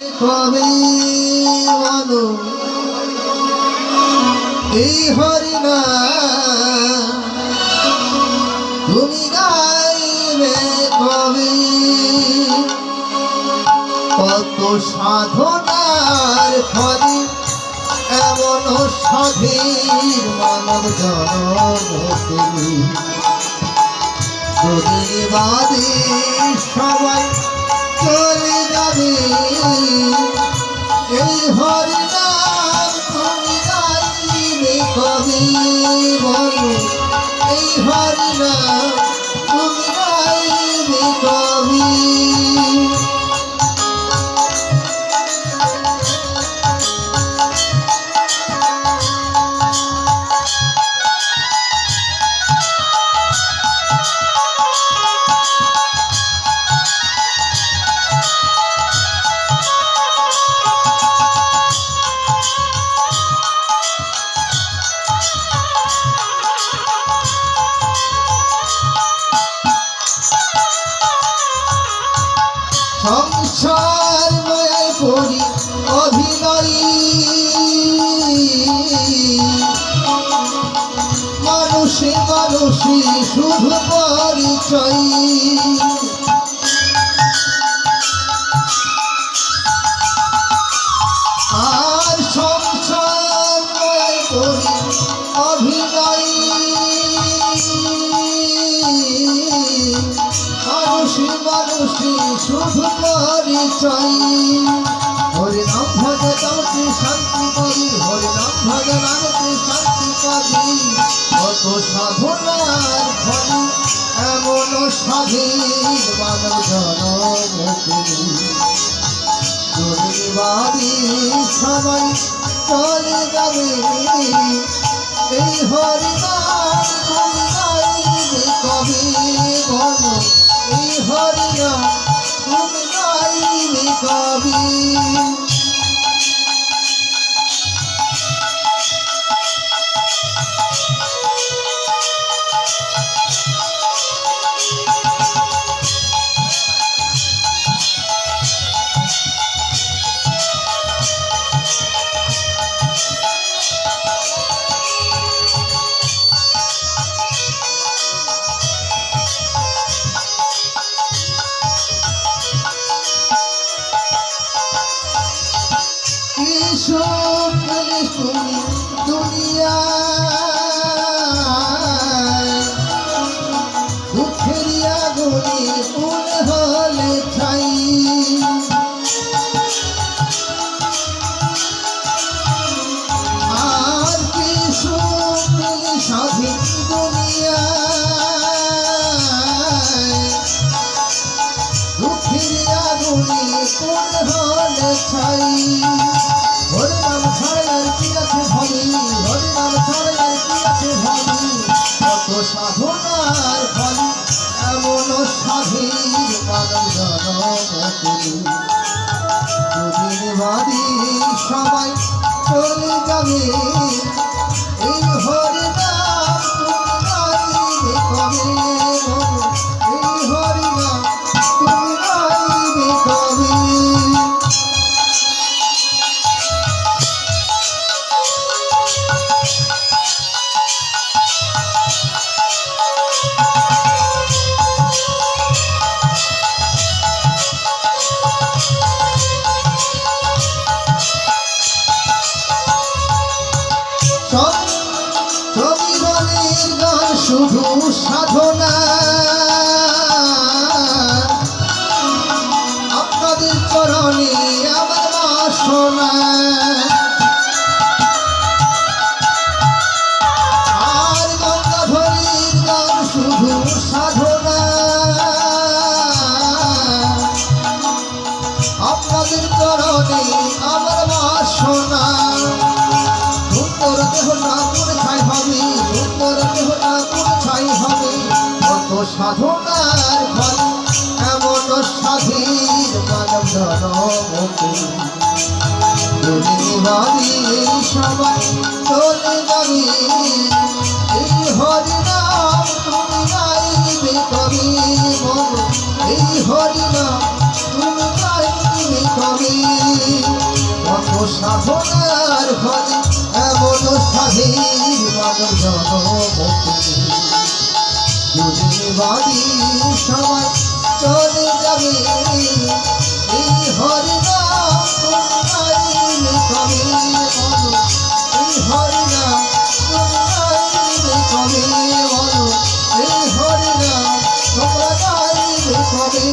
কবে বলো এই হরিনা তুমি গাইবে কবে কত সাধনার ফলে এমন সাধীর মানব জনম তুমি দুদিন বাদে সবাই চলে যাবে এই হরিনাম তুমি গাইবে কবে বলো এই হরিনাম তুমি গাইবে কবে সংসার মায়ায় করি অভিনয় মানুষে মানুষে শুধু পরিচয় আর সংসার মায়ায় করি অভিনয় মানুষে মানুষে শুধু পরিচয় হরি নাম ভজে তাতে শান্তি করি হরি নাম ভজে নামতে শান্তি পাবি কত সাধনার ফলে এমন স্বাধীন মানব জনমী সবাই চলে যাবে এই হরিনাম তুমি গাইবে কবে বলো এই হরিনাম তুমি গাইবে কবে দুঃখের আগুনে পুড়ে হলে ছাই আর কি সুখ স্বাধীন দুনিয়ায় দুঃখের আগুনে পুড়ে হলে ছাই হরিনাম ছাড়ার কি আছে ভাবি হরিনাম ছাড়ার কি আছে ভাবি কত সাধনার ফলে এমন স্বাধীন মানব জনমী দুদিন বাদে সবাই চলে যাবে এই হরিনাম তুমি গাইবে কবে এই হরিনাম তুমি গাইবে কবে শুধু সাধনা আপনাদের চরণে আমার বাসনা আর গঙ্গাধরীর গান শুধু সাধনা আপনাদের চরণে আমার বাসনা সুন্দর দেহ না করে ছাই হবে সুন্দর দেহ না করে ছাই হবে কত সাধনার ফল এমন স্বাধীন মানব জনমী দুদিন বাদে সবাই চলে যাবে এই হরিনাম তুমি গাইবে কবে বলো এই হরিনাম তুমি গাইবে কবে ও সাধনার ফলে এমন স্বাধীন মানব জনমতি যদি বাড়ি সবাই চলে যাবে এই হরিনাম গাইলে কবে বলো এই হরিনাম গাইলে কবে বলো এই হরিনাম তোমরা গাইলে কবে